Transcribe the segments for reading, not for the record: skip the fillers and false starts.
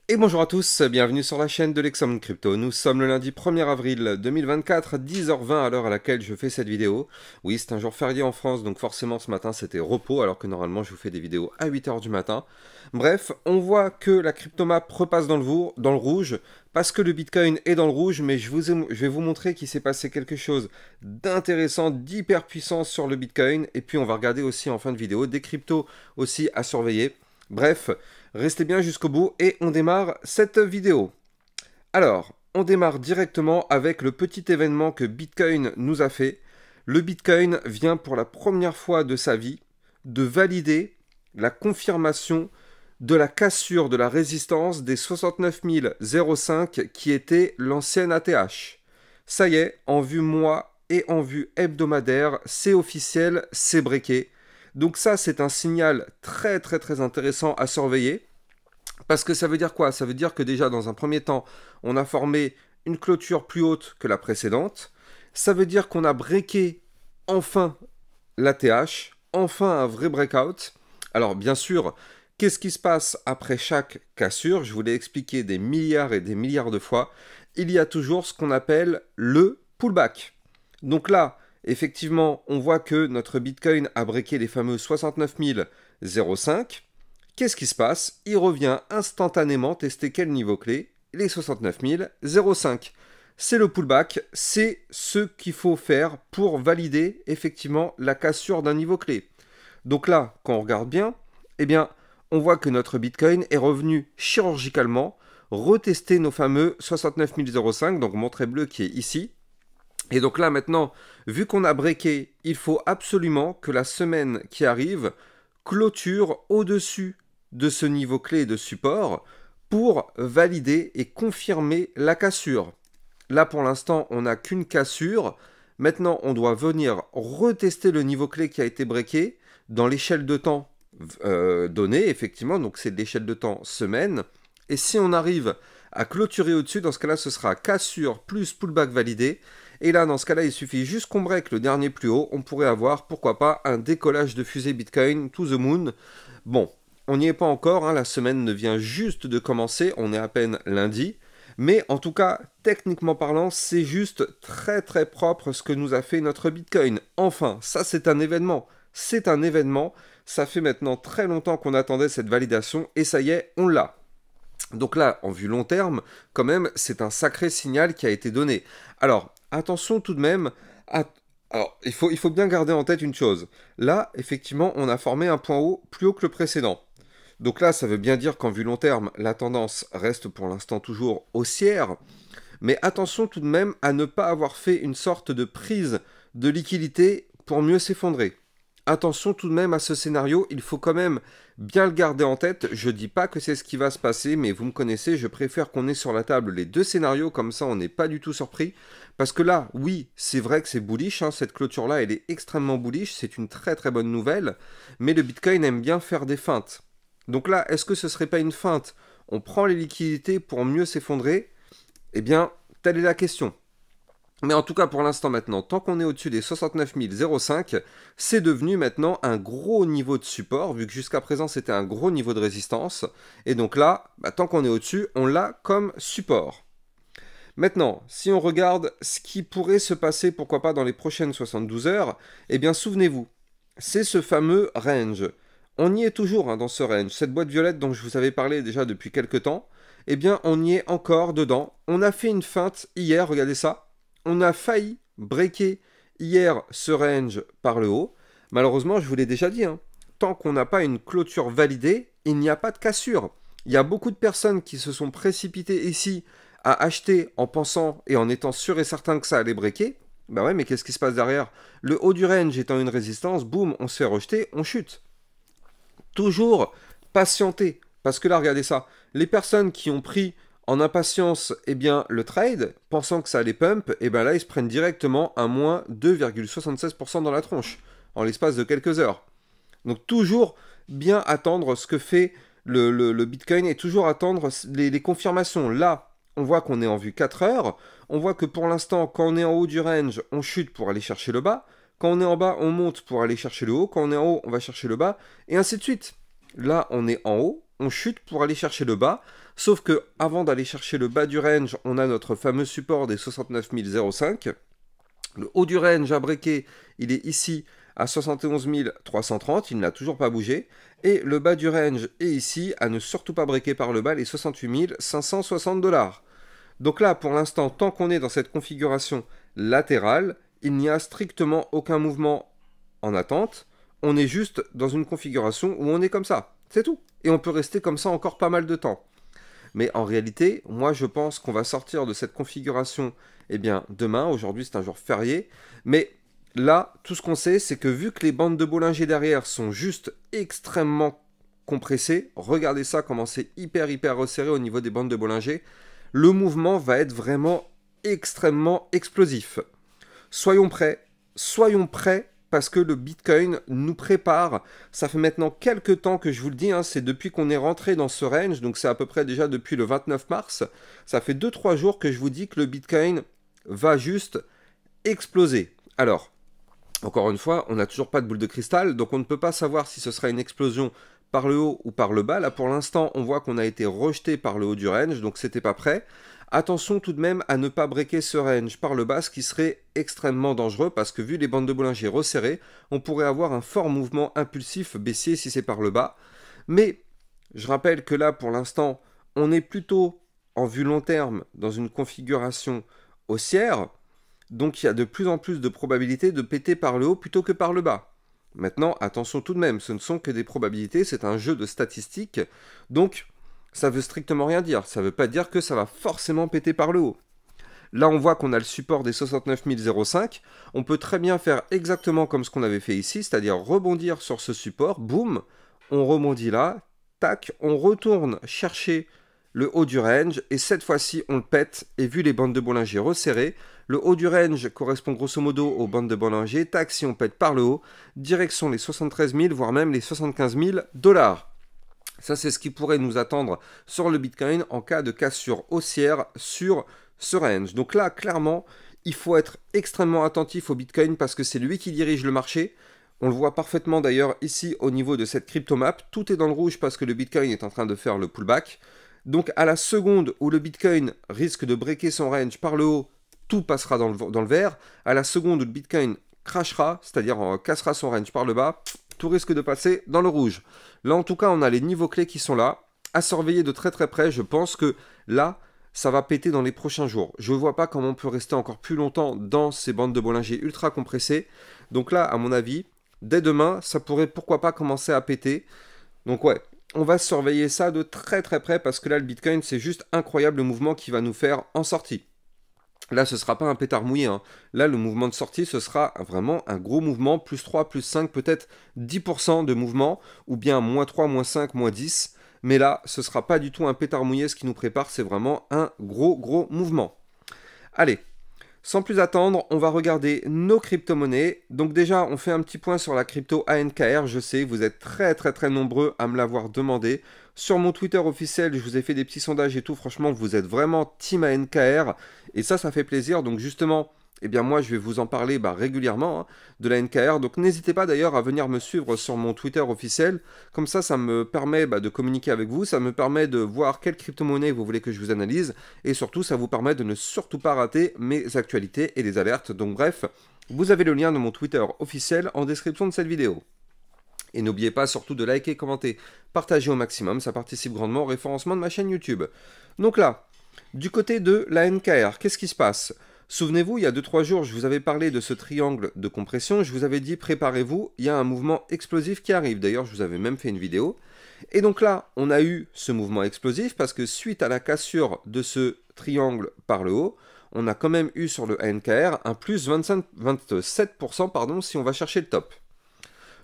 Et bonjour à tous, bienvenue sur la chaîne de l'Examen Crypto. Nous sommes le lundi 1er avril 2024, 10h20 à l'heure à laquelle je fais cette vidéo. Oui, c'est un jour férié en France, donc forcément ce matin c'était repos, alors que normalement je vous fais des vidéos à 8h du matin. Bref, on voit que la cryptomap repasse dans le rouge, parce que le Bitcoin est dans le rouge, mais je vais vous montrer qu'il s'est passé quelque chose d'intéressant, d'hyper puissant sur le Bitcoin, et puis on va regarder aussi en fin de vidéo des cryptos aussi à surveiller. Bref, restez bien jusqu'au bout et on démarre cette vidéo. Alors, on démarre directement avec le petit événement que Bitcoin nous a fait. Le Bitcoin vient pour la première fois de sa vie de valider la confirmation de la cassure de la résistance des 69 005 qui était l'ancienne ATH. Ça y est, en vue mois et en vue hebdomadaire, c'est officiel, c'est breaké. Donc ça, c'est un signal très intéressant à surveiller. Parce que ça veut dire quoi? Ça veut dire que déjà, dans un premier temps, on a formé une clôture plus haute que la précédente. Ça veut dire qu'on a breaké enfin l'ATH, enfin un vrai breakout. Alors bien sûr, qu'est-ce qui se passe après chaque cassure? Je vous l'ai expliqué des milliards et des milliards de fois. Il y a toujours ce qu'on appelle le pullback. Donc là, effectivement, on voit que notre Bitcoin a breaké les fameux 69 005. Qu'est-ce qui se passe? Il revient instantanément tester quel niveau clé? Les 69 005. C'est le pullback, c'est ce qu'il faut faire pour valider effectivement la cassure d'un niveau clé. Donc là, quand on regarde bien, eh bien, on voit que notre Bitcoin est revenu chirurgicalement retester nos fameux 69 005, donc mon trait bleu qui est ici. Et donc là maintenant, vu qu'on a breaké, il faut absolument que la semaine qui arrive clôture au-dessus de ce niveau clé de support pour valider et confirmer la cassure. Là pour l'instant, on n'a qu'une cassure. Maintenant, on doit venir retester le niveau clé qui a été breaké dans l'échelle de temps donnée, effectivement. Donc c'est l'échelle de temps semaine. Et si on arrive à clôturer au-dessus, dans ce cas-là, ce sera cassure plus pullback validé. Et là, dans ce cas-là, il suffit juste qu'on break le dernier plus haut. On pourrait avoir, pourquoi pas, un décollage de fusée Bitcoin to the moon. Bon, on n'y est pas encore, hein, la semaine ne vient juste de commencer, on est à peine lundi. Mais en tout cas, techniquement parlant, c'est juste très propre ce que nous a fait notre Bitcoin. Enfin, ça c'est un événement. C'est un événement. Ça fait maintenant très longtemps qu'on attendait cette validation et ça y est, on l'a. Donc là, en vue long terme, quand même, c'est un sacré signal qui a été donné. Alors, attention tout de même à... Alors, il faut bien garder en tête une chose. Là, effectivement, on a formé un point haut plus haut que le précédent. Donc là, ça veut bien dire qu'en vue long terme, la tendance reste pour l'instant toujours haussière. Mais attention tout de même à ne pas avoir fait une sorte de prise de liquidité pour mieux s'effondrer. Attention tout de même à ce scénario, il faut quand même bien le garder en tête. Je dis pas que c'est ce qui va se passer, mais vous me connaissez, je préfère qu'on ait sur la table les deux scénarios, comme ça on n'est pas du tout surpris. Parce que là, oui, c'est vrai que c'est bullish, hein, cette clôture-là, elle est extrêmement bullish, c'est une très bonne nouvelle, mais le Bitcoin aime bien faire des feintes. Donc là, est-ce que ce serait pas une feinte? On prend les liquidités pour mieux s'effondrer? Eh bien, telle est la question. Mais en tout cas, pour l'instant maintenant, tant qu'on est au-dessus des 69 005, c'est devenu maintenant un gros niveau de support, vu que jusqu'à présent c'était un gros niveau de résistance. Et donc là, tant qu'on est au-dessus, on l'a comme support. Maintenant, si on regarde ce qui pourrait se passer, pourquoi pas dans les prochaines 72 heures, eh bien souvenez-vous, c'est ce fameux range. On y est toujours hein, dans ce range. Cette boîte violette dont je vous avais parlé déjà depuis quelques temps, eh bien on y est encore dedans. On a fait une feinte hier, regardez ça. On a failli breaker hier ce range par le haut. Malheureusement, je vous l'ai déjà dit, hein, tant qu'on n'a pas une clôture validée, il n'y a pas de cassure. Il y a beaucoup de personnes qui se sont précipitées ici à acheter en pensant et en étant sûr et certain que ça allait breaker. Bah ouais, mais qu'est-ce qui se passe derrière? Le haut du range étant une résistance, boum, on se fait rejeter, on chute. Toujours patienter. Parce que là, regardez ça. Les personnes qui ont pris en impatience eh bien, le trade, pensant que ça allait pump, et bien là, ils se prennent directement un moins 2,76% dans la tronche, en l'espace de quelques heures. Donc toujours bien attendre ce que fait le Bitcoin et toujours attendre les confirmations. Là, on voit qu'on est en vue 4 heures. On voit que pour l'instant, quand on est en haut du range, on chute pour aller chercher le bas. Quand on est en bas, on monte pour aller chercher le haut. Quand on est en haut, on va chercher le bas. Et ainsi de suite. Là, on est en haut, on chute pour aller chercher le bas. Sauf que avant d'aller chercher le bas du range, on a notre fameux support des 69 005. Le haut du range à breaker, il est ici à 71 330, il n'a toujours pas bougé. Et le bas du range est ici à ne surtout pas breaker par le bas les 68 560 $. Donc là, pour l'instant, tant qu'on est dans cette configuration latérale, il n'y a strictement aucun mouvement en attente. On est juste dans une configuration où on est comme ça. C'est tout. Et on peut rester comme ça encore pas mal de temps. Mais en réalité, moi je pense qu'on va sortir de cette configuration demain. Aujourd'hui c'est un jour férié. Mais là, tout ce qu'on sait, c'est que vu que les bandes de Bollinger derrière sont juste extrêmement compressées, regardez ça comment c'est hyper resserré au niveau des bandes de Bollinger, le mouvement va être vraiment extrêmement explosif. Soyons prêts parce que le Bitcoin nous prépare. Ça fait maintenant quelques temps que je vous le dis, c'est depuis qu'on est rentré dans ce range, donc c'est à peu près déjà depuis le 29 mars. Ça fait 2-3 jours que je vous dis que le Bitcoin va juste exploser. Alors, encore une fois, on n'a toujours pas de boule de cristal, donc on ne peut pas savoir si ce sera une explosion par le haut ou par le bas. Là, pour l'instant, on voit qu'on a été rejeté par le haut du range, donc c'était pas prêt. Attention tout de même à ne pas breaker ce range par le bas, ce qui serait extrêmement dangereux, parce que vu les bandes de Bollinger resserrées, on pourrait avoir un fort mouvement impulsif baissier si c'est par le bas. Mais, je rappelle que là, pour l'instant, on est plutôt, en vue long terme, dans une configuration haussière, donc il y a de plus en plus de probabilités de péter par le haut plutôt que par le bas. Maintenant, attention tout de même, ce ne sont que des probabilités, c'est un jeu de statistiques, donc ça veut strictement rien dire. Ça ne veut pas dire que ça va forcément péter par le haut. Là, on voit qu'on a le support des 69 005. On peut très bien faire exactement comme ce qu'on avait fait ici, c'est-à-dire rebondir sur ce support, boum, on rebondit là, tac, on retourne chercher le haut du range, et cette fois-ci, on le pète, et vu les bandes de Bollinger resserrées, le haut du range correspond grosso modo aux bandes de Bollinger, tac, si on pète par le haut, direction les 73 000, voire même les 75 000 $. Ça, c'est ce qui pourrait nous attendre sur le Bitcoin en cas de cassure haussière sur ce range. Donc là, clairement, il faut être extrêmement attentif au Bitcoin parce que c'est lui qui dirige le marché. On le voit parfaitement d'ailleurs ici au niveau de cette cryptomap. Tout est dans le rouge parce que le Bitcoin est en train de faire le pullback. Donc à la seconde où le Bitcoin risque de breaker son range par le haut, tout passera dans le vert. À la seconde où le Bitcoin crashera, c'est-à-dire cassera son range par le bas, tout risque de passer dans le rouge. Là, en tout cas, on a les niveaux clés qui sont là. À surveiller de très près. Je pense que là, ça va péter dans les prochains jours. Je ne vois pas comment on peut rester encore plus longtemps dans ces bandes de Bollinger ultra compressées. Donc là, à mon avis, dès demain, ça pourrait pourquoi pas commencer à péter. Donc ouais, on va surveiller ça de très près parce que là, le Bitcoin, c'est juste incroyable le mouvement qu'il va nous faire en sortie. Là, ce ne sera pas un pétard mouillé. Là, le mouvement de sortie, ce sera vraiment un gros mouvement, plus 3, plus 5, peut-être 10% de mouvement, ou bien moins 3, moins 5, moins 10. Mais là, ce ne sera pas du tout un pétard mouillé ce qui nous prépare, c'est vraiment un gros mouvement. Allez, sans plus attendre, on va regarder nos crypto-monnaies. Donc déjà, on fait un petit point sur la crypto ANKR. Je sais, vous êtes très nombreux à me l'avoir demandé. Sur mon Twitter officiel, je vous ai fait des petits sondages et tout. Franchement, vous êtes vraiment team ANKR. Et ça fait plaisir. Donc justement, moi, je vais vous en parler régulièrement de la NKR. Donc n'hésitez pas d'ailleurs à venir me suivre sur mon Twitter officiel. Comme ça me permet de communiquer avec vous. Ça me permet de voir quelle crypto-monnaie vous voulez que je vous analyse. Et surtout, ça vous permet de ne surtout pas rater mes actualités et les alertes. Donc bref, vous avez le lien de mon Twitter officiel en description de cette vidéo. Et n'oubliez pas surtout de liker, commenter, partager au maximum. Ça participe grandement au référencement de ma chaîne YouTube. Donc là, du côté de la NKR, qu'est-ce qui se passe ? Souvenez-vous, il y a 2-3 jours, je vous avais parlé de ce triangle de compression. Je vous avais dit, préparez-vous, il y a un mouvement explosif qui arrive. D'ailleurs, je vous avais même fait une vidéo. Et donc là, on a eu ce mouvement explosif parce que suite à la cassure de ce triangle par le haut, on a quand même eu sur le NKR un plus 27% si on va chercher le top.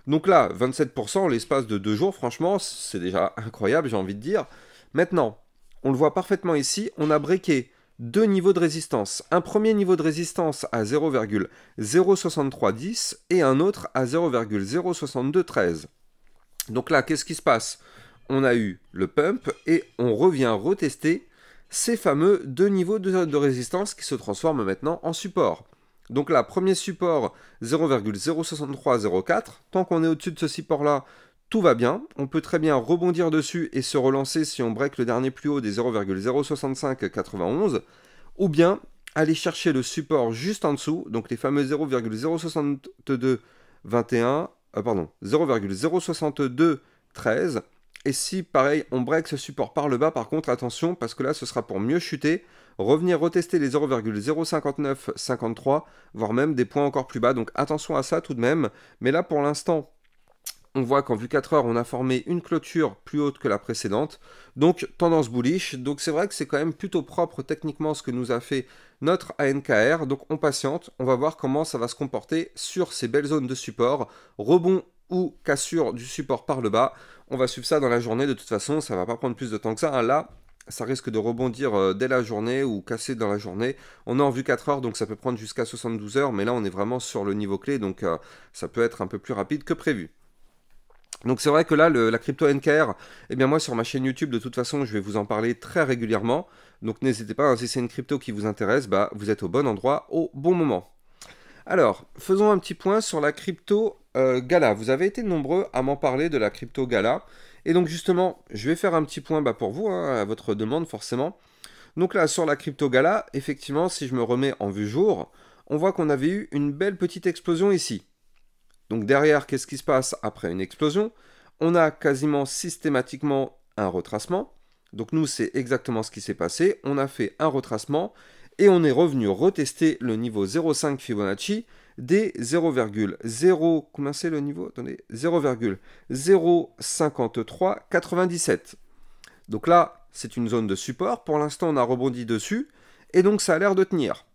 Donc là, 27% en l'espace de 2 jours, franchement, c'est déjà incroyable, j'ai envie de dire. Maintenant, on le voit parfaitement ici, on a breaké 2 niveaux de résistance. Un premier niveau de résistance à 0,06310 et un autre à 0,06213. Donc là, qu'est-ce qui se passe? On a eu le pump et on revient retester ces fameux 2 niveaux de résistance qui se transforment maintenant en support. Donc là, premier support 0,06304. Tant qu'on est au-dessus de ce support-là, tout va bien. On peut très bien rebondir dessus et se relancer si on break le dernier plus haut des 0,06591, ou bien aller chercher le support juste en dessous, donc les fameux 0,06221, pardon, 0,06213. Et si, pareil, on break ce support par le bas, par contre, attention, parce que là, ce sera pour mieux chuter, revenir retester les 0,05953, voire même des points encore plus bas. Donc attention à ça tout de même. Mais là, pour l'instant, on voit qu'en vue 4 heures, on a formé une clôture plus haute que la précédente. Donc, tendance bullish. Donc, c'est vrai que c'est quand même plutôt propre techniquement ce que nous a fait notre ANKR. Donc, on patiente. On va voir comment ça va se comporter sur ces belles zones de support. Rebond ou cassure du support par le bas. On va suivre ça dans la journée. De toute façon, ça ne va pas prendre plus de temps que ça. Là, ça risque de rebondir dès la journée ou casser dans la journée. On est en vue 4 heures, donc ça peut prendre jusqu'à 72 heures. Mais là, on est vraiment sur le niveau clé. Donc, ça peut être un peu plus rapide que prévu. Donc c'est vrai que là, la crypto NKR, eh bien moi sur ma chaîne YouTube, de toute façon, je vais vous en parler très régulièrement. Donc n'hésitez pas, hein, si c'est une crypto qui vous intéresse, bah, vous êtes au bon endroit, au bon moment. Alors, faisons un petit point sur la crypto Gala. Vous avez été nombreux à m'en parler de la crypto Gala. Et donc justement, je vais faire un petit point pour vous, hein, à votre demande forcément. Donc là, sur la crypto Gala, effectivement, si je me remets en vue jour, on voit qu'on avait eu une belle petite explosion ici. Donc derrière, qu'est-ce qui se passe après une explosion? On a quasiment systématiquement un retracement. Donc nous, c'est exactement ce qui s'est passé. On a fait un retracement et on est revenu retester le niveau 0,5 Fibonacci des 0,0... Combien c'est le niveau? Attendez, 0,05397. Donc là, c'est une zone de support. Pour l'instant, on a rebondi dessus et donc ça a l'air de tenir.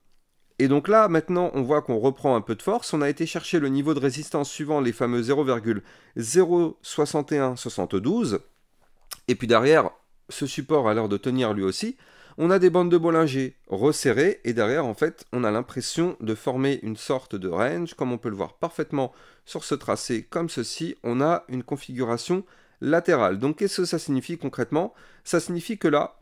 Et donc là, maintenant, on voit qu'on reprend un peu de force. On a été chercher le niveau de résistance suivant les fameux 0,06172. Et puis derrière, ce support a l'air de tenir lui aussi. On a des bandes de Bollinger resserrées. Et derrière, en fait, on a l'impression de former une sorte de range. Comme on peut le voir parfaitement sur ce tracé, comme ceci, on a une configuration latérale. Donc, qu'est-ce que ça signifie concrètement? Ça signifie que là,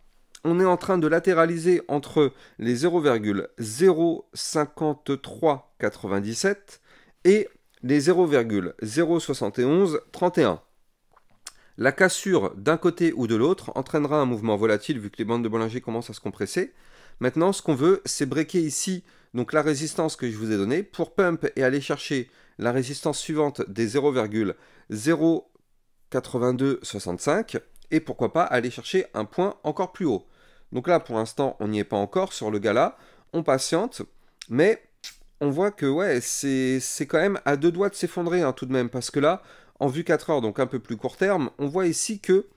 on est en train de latéraliser entre les 0,05397 et les 0,07131. La cassure d'un côté ou de l'autre entraînera un mouvement volatile vu que les bandes de Bollinger commencent à se compresser. Maintenant, ce qu'on veut, c'est breaker ici donc la résistance que je vous ai donnée pour pump et aller chercher la résistance suivante des 0,08265 et pourquoi pas aller chercher un point encore plus haut. Donc là, pour l'instant, on n'y est pas encore sur le Gala. On patiente, mais on voit que ouais, c'est quand même à deux doigts de s'effondrer hein, tout de même. Parce que là, en vue 4 heures, donc un peu plus court terme, on voit ici que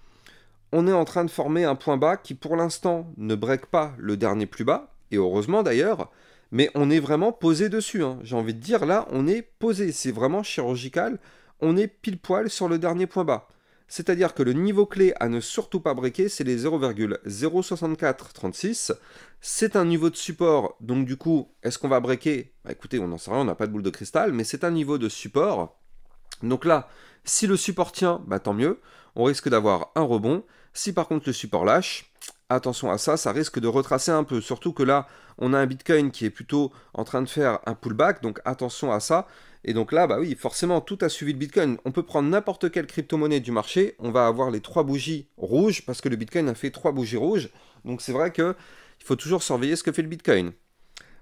on est en train de former un point bas qui, pour l'instant, ne break pas le dernier plus bas. Et heureusement d'ailleurs, mais on est vraiment posé dessus. Hein. J'ai envie de dire, là, on est posé. C'est vraiment chirurgical. On est pile poil sur le dernier point bas. C'est-à-dire que le niveau clé à ne surtout pas breaker, c'est les 0,06436. C'est un niveau de support, donc du coup, est-ce qu'on va breaker? Écoutez, on n'en sait rien, on n'a pas de boule de cristal, mais c'est un niveau de support. Donc là, si le support tient, tant mieux, on risque d'avoir un rebond. Si par contre le support lâche, attention à ça, ça risque de retracer un peu. Surtout que là, on a un Bitcoin qui est plutôt en train de faire un pullback, donc attention à ça. Et donc là, oui, forcément, tout a suivi le Bitcoin. On peut prendre n'importe quelle crypto-monnaie du marché, on va avoir les 3 bougies rouges, parce que le Bitcoin a fait 3 bougies rouges. Donc c'est vrai qu'il faut toujours surveiller ce que fait le Bitcoin.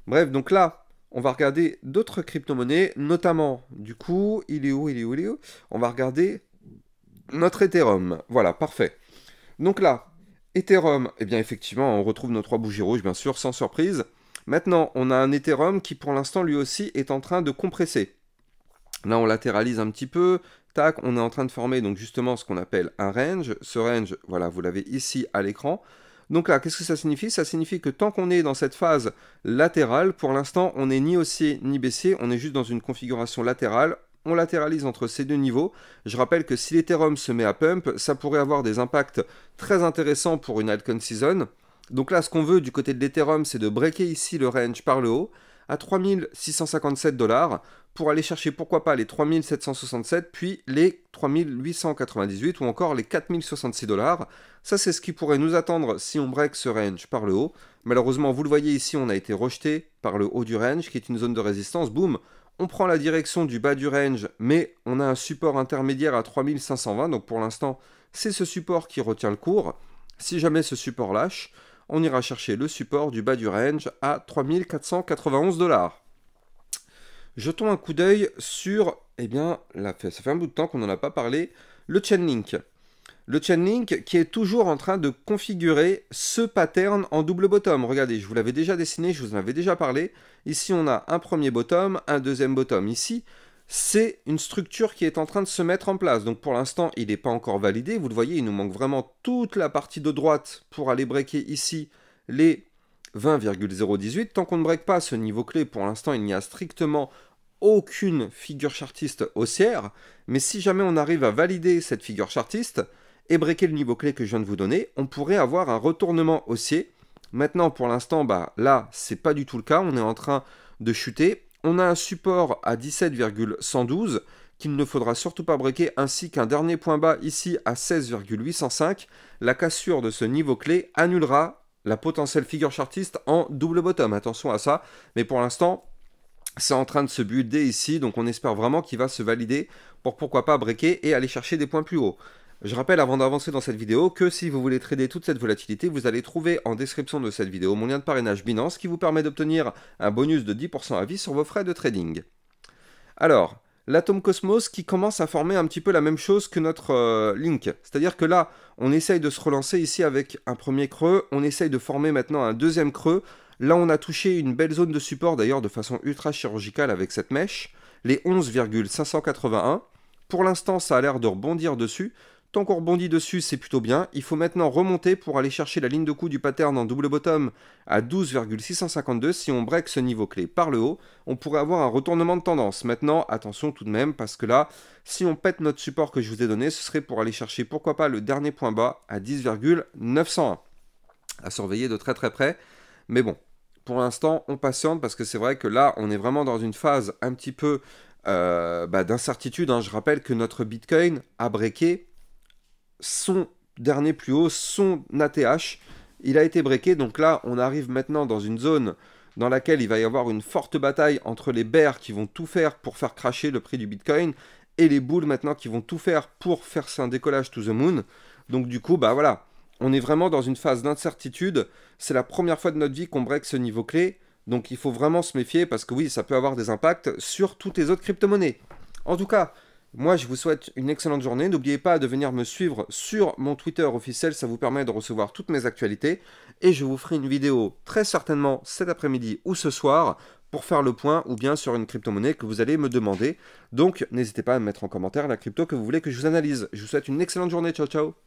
Bref, donc là, on va regarder d'autres crypto-monnaies, notamment, du coup, il est où? On va regarder notre Ethereum. Voilà, parfait. Donc là, Ethereum, eh bien effectivement, on retrouve nos 3 bougies rouges, bien sûr, sans surprise. Maintenant, on a un Ethereum qui, pour l'instant, lui aussi, est en train de compresser. Là, on latéralise un petit peu. Tac, on est en train de former donc justement ce qu'on appelle un range. Ce range, voilà, vous l'avez ici à l'écran. Donc là, qu'est-ce que ça signifie? Ça signifie que tant qu'on est dans cette phase latérale, pour l'instant, on n'est ni haussier ni baissier. On est juste dans une configuration latérale. On latéralise entre ces deux niveaux. Je rappelle que si l'Ethereum se met à pump, ça pourrait avoir des impacts très intéressants pour une altcoin season. Donc là, ce qu'on veut du côté de l'Ethereum, c'est de breaker ici le range par le haut à 3657 $ pour aller chercher pourquoi pas les 3767 puis les 3898 ou encore les 4066 $. Ça, c'est ce qui pourrait nous attendre si on break ce range par le haut. Malheureusement, vous le voyez ici, on a été rejeté par le haut du range qui est une zone de résistance. Boum, on prend la direction du bas du range, mais on a un support intermédiaire à 3520, donc pour l'instant, c'est ce support qui retient le cours. Si jamais ce support lâche, on ira chercher le support du bas du range à 3491 $. Jetons un coup d'œil sur, eh bien, ça fait un bout de temps qu'on n'en a pas parlé, le Chainlink. Le Chainlink qui est toujours en train de configurer ce pattern en double bottom. Regardez, je vous l'avais déjà dessiné, je vous en avais déjà parlé. Ici, on a un premier bottom, un deuxième bottom. Ici, c'est une structure qui est en train de se mettre en place. Donc pour l'instant, il n'est pas encore validé. Vous le voyez, il nous manque vraiment toute la partie de droite pour aller breaker ici les 20,018. Tant qu'on ne break pas ce niveau clé, pour l'instant, il n'y a strictement aucune figure chartiste haussière. Mais si jamais on arrive à valider cette figure chartiste et breaker le niveau clé que je viens de vous donner, on pourrait avoir un retournement haussier. Maintenant, pour l'instant, là, c'est pas du tout le cas. On est en train de chuter. On a un support à 17,112 qu'il ne faudra surtout pas breaker, ainsi qu'un dernier point bas ici à 16,805. La cassure de ce niveau clé annulera la potentielle figure chartiste en double bottom. Attention à ça. Mais pour l'instant, c'est en train de se builder ici. Donc on espère vraiment qu'il va se valider pour pourquoi pas breaker et aller chercher des points plus hauts. Je rappelle avant d'avancer dans cette vidéo que si vous voulez trader toute cette volatilité, vous allez trouver en description de cette vidéo mon lien de parrainage Binance qui vous permet d'obtenir un bonus de 10% à vie sur vos frais de trading. Alors, l'Atom Cosmos qui commence à former un petit peu la même chose que notre Link. C'est-à-dire que là, on essaye de se relancer ici avec un premier creux, on essaye de former maintenant un deuxième creux. Là, on a touché une belle zone de support d'ailleurs de façon ultra chirurgicale avec cette mèche, les 11,581. Pour l'instant, ça a l'air de rebondir dessus. Tant qu'on rebondit dessus, c'est plutôt bien. Il faut maintenant remonter pour aller chercher la ligne de coup du pattern en double bottom à 12,652. Si on break ce niveau clé par le haut, on pourrait avoir un retournement de tendance. Maintenant, attention tout de même, parce que là, si on pète notre support que je vous ai donné, ce serait pour aller chercher, pourquoi pas, le dernier point bas à 10,901. À surveiller de très très près. Mais bon, pour l'instant, on patiente, parce que c'est vrai que là, on est vraiment dans une phase un petit peu d'incertitude. Je rappelle que notre Bitcoin a breaké son dernier plus haut, son ATH, il a été breaké. Donc là, on arrive maintenant dans une zone dans laquelle il va y avoir une forte bataille entre les bears qui vont tout faire pour faire cracher le prix du Bitcoin et les bulls maintenant qui vont tout faire pour faire un décollage to the moon. Donc du coup, voilà, on est vraiment dans une phase d'incertitude. C'est la première fois de notre vie qu'on break ce niveau clé. Donc il faut vraiment se méfier parce que oui, ça peut avoir des impacts sur toutes les autres crypto-monnaies. En tout cas, moi, je vous souhaite une excellente journée. N'oubliez pas de venir me suivre sur mon Twitter officiel. Ça vous permet de recevoir toutes mes actualités. Et je vous ferai une vidéo très certainement cet après-midi ou ce soir pour faire le point ou bien sur une crypto-monnaie que vous allez me demander. Donc, n'hésitez pas à me mettre en commentaire la crypto que vous voulez que je vous analyse. Je vous souhaite une excellente journée. Ciao, ciao.